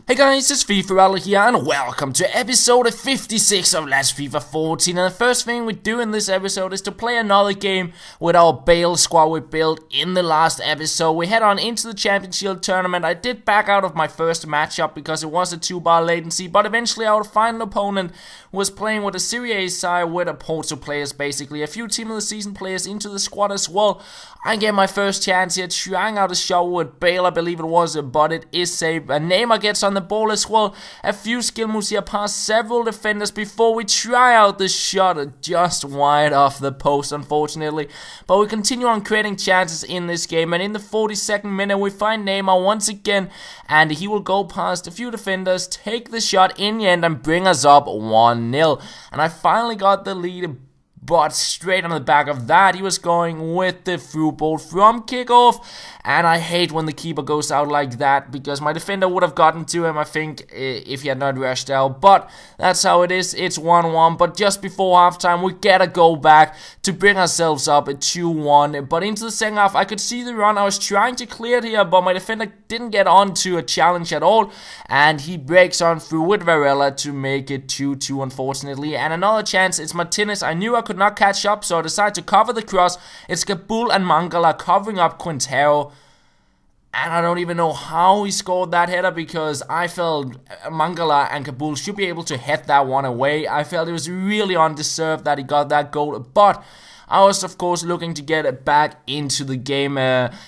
Hey guys, it's FifaRalle here and welcome to episode 56 of Let's FIFA 14. And the first thing we do in this episode is to play another game with our Bale squad we built in the last episode. We head on into the Championship tournament. I did back out of my first matchup because it was a 2-bar latency, but eventually our final opponent was playing with a Serie A side with a Porto players, basically a few Team of the Season players into the squad as well. I get my first chance here, trying out a shot with Bale, I believe it was, but it is saved. And Neymar gets on the ball as well. A few skill moves here past several defenders before we try out the shot, just wide off the post, unfortunately. But we continue on creating chances in this game, and in the 42nd minute we find Neymar once again, and he will go past a few defenders, take the shot in the end, and bring us up 1-0. And I finally got the lead. But straight on the back of that, he was going with the through ball from kickoff. And I hate when the keeper goes out like that, because my defender would have gotten to him, I think, if he had not rushed out. But that's how it is. It's 1-1. But just before halftime, we get a goal back to bring ourselves up at 2-1. But into the second half, I could see the run. I was trying to clear it here, but my defender didn't get onto a challenge at all. And he breaks on through with Brizuela to make it 2-2, unfortunately. And another chance, it's Martinez. I knew I could not catch up, so I decided to cover the cross. It's Kabul and Mangala covering up Quintero. And I don't even know how he scored that header, because I felt Mangala and Kabul should be able to head that one away. I felt it was really undeserved that he got that goal, but I was, of course, looking to get it back into the game,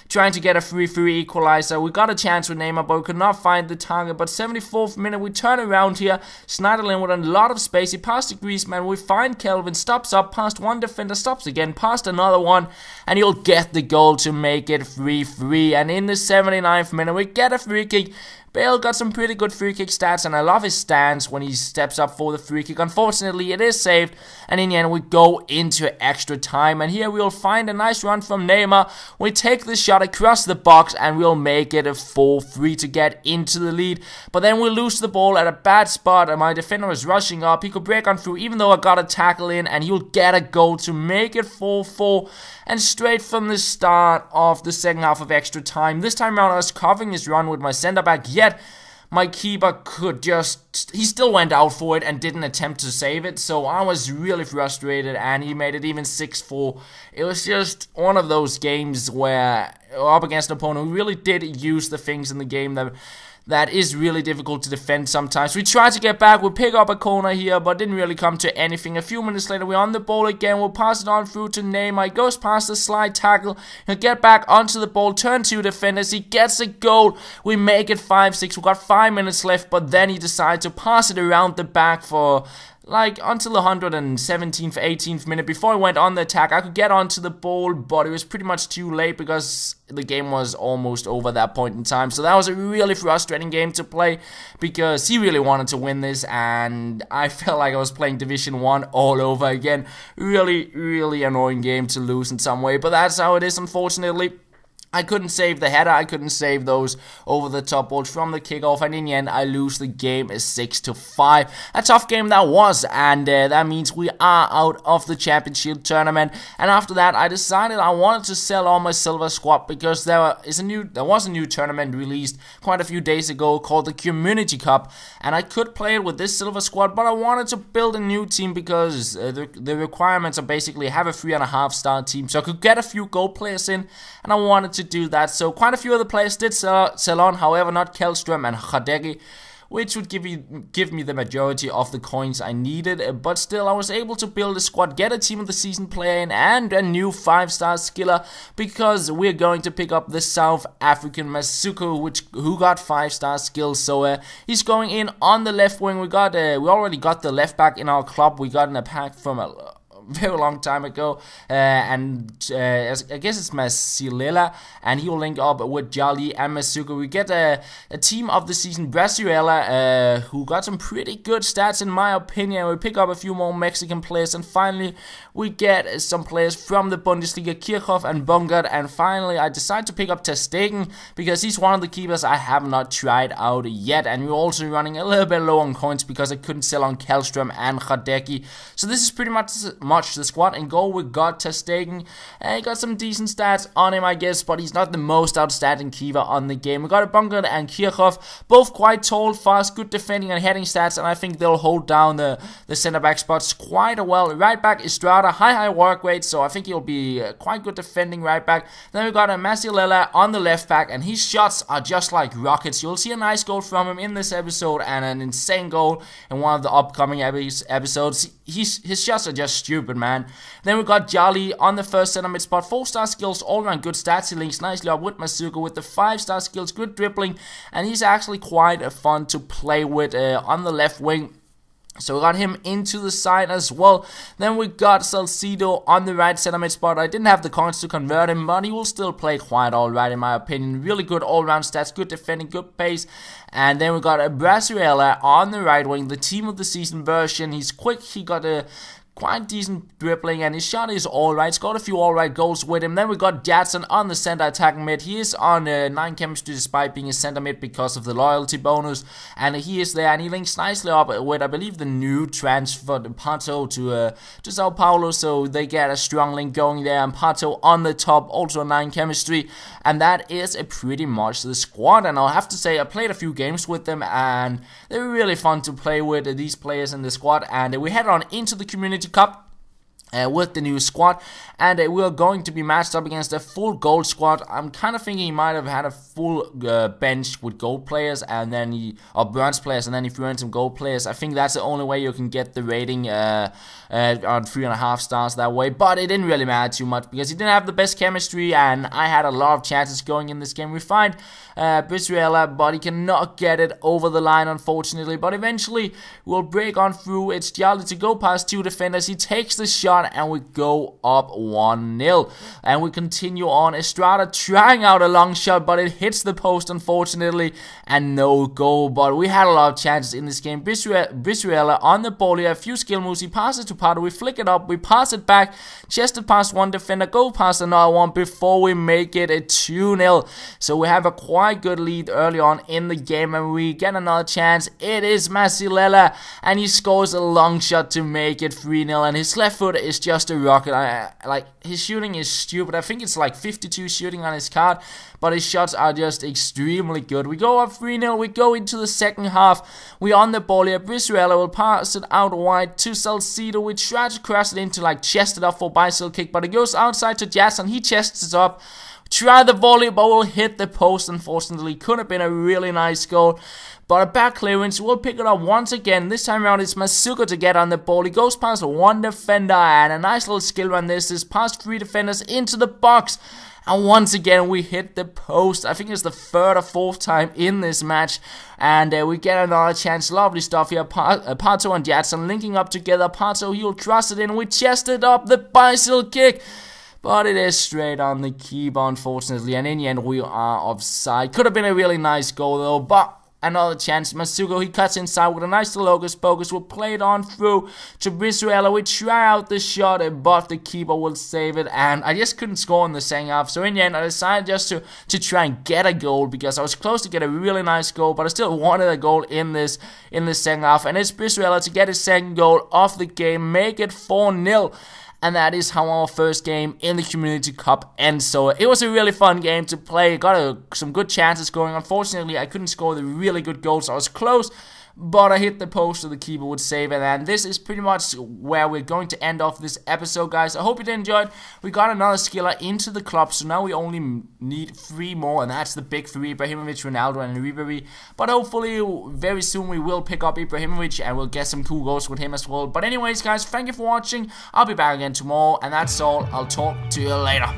trying to get a 3-3 equalizer. We got a chance with Neymar, but we could not find the target. But 74th minute, we turn around here. Schneiderlin with a lot of space. He passed to Griezmann. We find Kelvin, stops up, past one defender, stops again, past another one, and he'll get the goal to make it 3-3. And in the 79th minute, we get a free kick. Bale got some pretty good free kick stats, and I love his stance when he steps up for the free kick. Unfortunately, it is saved, and in the end, we go into extra time. And here we'll find a nice run from Neymar. We take the shot across the box, and we'll make it a 4-3 to get into the lead. But then we lose the ball at a bad spot, and my defender is rushing up. He could break on through, even though I got a tackle in, and he'll get a goal to make it 4-4. And straight from the start of the second half of extra time, this time around I was covering his run with my centre back, yet my keeper could just, he still went out for it and didn't attempt to save it. So I was really frustrated, and he made it even 6-4. It was just one of those games where, up against an opponent who really did use the things in the game that is really difficult to defend sometimes. We try to get back, we pick up a corner here, but didn't really come to anything. A few minutes later, we're on the ball again. We'll pass it on through to Neymar. He goes past the slide tackle. He'll get back onto the ball, turn two defenders. He gets a goal. We make it 5-6. We've got 5 minutes left, but then he decides to pass it around the back for like until the 117th, 18th minute. Before he went on the attack, I could get onto the ball, but it was pretty much too late because the game was almost over at that point in time. So that was a really frustrating game to play, because he really wanted to win this, and I felt like I was playing Division 1 all over again. Really, really annoying game to lose in some way, but that's how it is, unfortunately. I couldn't save the header, I couldn't save those over-the-top balls from the kickoff, and in the end, I lose the game 6-5. A tough game that was, and that means we are out of the Championship tournament. And after that, I decided I wanted to sell all my silver squad, because there was a new tournament released quite a few days ago called the Community Cup, and I could play it with this silver squad, but I wanted to build a new team, because the requirements are basically have a 3.5-star team, so I could get a few gold players in, and I wanted to do that. So quite a few of the players did sell on, however not Kellström and Khadegi, which would give me the majority of the coins I needed. But still, I was able to build a squad, get a Team of the Season player in, and a new 5-star skiller, because we're going to pick up the South African Masuku, who got 5-star skills. So he's going in on the left wing. We already got the left back in our club. We got in a pack from a very long time ago, and I guess it's Masuku, and he will link up with Jali and Masuku. We get a Team of the Season Brizuela, who got some pretty good stats in my opinion. We pick up a few more Mexican players, and finally we get some players from the Bundesliga, Kirchhoff and Bungard, and finally I decide to pick up Ter Stegen, because he's one of the keepers I have not tried out yet, and we're also running a little bit low on coins because I couldn't sell on Kellström and Khadegi. So this is pretty much much. The squad in goal, we got Ter Stegen. He got some decent stats on him, I guess, but he's not the most outstanding keeper on the game. We got a Bunker and Kirchhoff, both quite tall, fast, good defending and heading stats, and I think they'll hold down the centre-back spots quite well. Right back, Estrada, high work rate, so I think he'll be quite good defending right back. Then we got a Brizuela on the left back, and his shots are just like rockets. You'll see a nice goal from him in this episode, and an insane goal in one of the upcoming episodes. His shots are just stupid, man. Then we got Jolly on the first center mid spot, 4-star skills, all around good stats. He links nicely up with Masuku with the 5-star skills, good dribbling, and he's actually quite fun to play with on the left wing. So we got him into the side as well. Then we got Salcido on the right center mid spot. I didn't have the coins to convert him, but he will still play quite alright in my opinion. Really good all-round stats, good defending, good pace. And then we got a Brizuela on the right wing, the team of the season version. He's quick, he got a quite decent dribbling, and his shot is alright. Scored a few alright goals with him. Then we got Jadson on the center attacking mid. He is on 9 chemistry despite being a center mid because of the loyalty bonus, and he is there, and he links nicely up with, I believe, the new transfer Pato to Sao Paulo, so they get a strong link going there. And Pato on the top, also 9 chemistry, and that is pretty much the squad. And I'll have to say I played a few games with them, and they were really fun to play with, these players in the squad. And we head on into the Community Cup with the new squad, and we're going to be matched up against a full gold squad. I'm kind of thinking he might have had a full bench with gold players and then or bronze players, and then he threw in some gold players. I think that's the only way you can get the rating on 3.5 stars that way, but it didn't really matter too much because he didn't have the best chemistry, and I had a lot of chances going in this game. We find Brizuela, but he cannot get it over the line, unfortunately. But eventually, we'll break on through. It's Jolly to go past 2 defenders. He takes the shot, and we go up 1-0. And we continue on. Estrada trying out a long shot, but it hits the post, unfortunately, and no goal. But we had a lot of chances in this game. Brizuela on the ball here. A few skill moves. He passes to Pato. We flick it up. We pass it back. Chested past one defender. Go past another one before we make it a 2-0. So we have a quite good lead early on in the game, and we get another chance. It is Brizuela, and he scores a long shot to make it 3-0, and his left foot is just a rocket. Like, his shooting is stupid. I think it's like 52 shooting on his card, but his shots are just extremely good. We go up 3-0. We go into the second half. We're on the ball here. Brizuela will pass it out wide to Salcido. We try to cross it into, like, chest it up for bicycle kick, but it goes outside to Jadson. He chests it up. Try the volley, but will hit the post, unfortunately. Could have been a really nice goal, but a back clearance. We'll pick it up once again. This time around, it's Masuku to get on the ball. He goes past 1 defender, and a nice little skill run. This is past 3 defenders into the box, and once again, we hit the post. I think it's the 3rd or 4th time in this match, and we get another chance. Lovely stuff here. Pato and Jadson linking up together. Pato, he'll thrust it in. We chested up the bicycle kick, but it is straight on the keeper, unfortunately, and in the end, we are offside. Could have been a really nice goal, though, but another chance. Masuku, he cuts inside with a nice little hocus pocus. We'll play it on through to Brizuela. We try out the shot, but the keeper will save it, and I just couldn't score in the second half. So in the end, I decided just to try and get a goal, because I was close to get a really nice goal, but I still wanted a goal in this second half, and it's Brizuela to get his second goal of the game, make it 4-0. And that is how our first game in the Community Cup ends. So it was a really fun game to play. Got some good chances going. Unfortunately, I couldn't score the really good goals. I was close, but I hit the post so the keeper would save it. And this is pretty much where we're going to end off this episode, guys. I hope you did enjoy it. We got another skiller into the club, so now we only need 3 more, and that's the big 3, Ibrahimovic, Ronaldo, and Ribery. But hopefully, very soon we will pick up Ibrahimovic, and we'll get some cool goals with him as well. But anyways, guys, thank you for watching. I'll be back again tomorrow, and that's all. I'll talk to you later.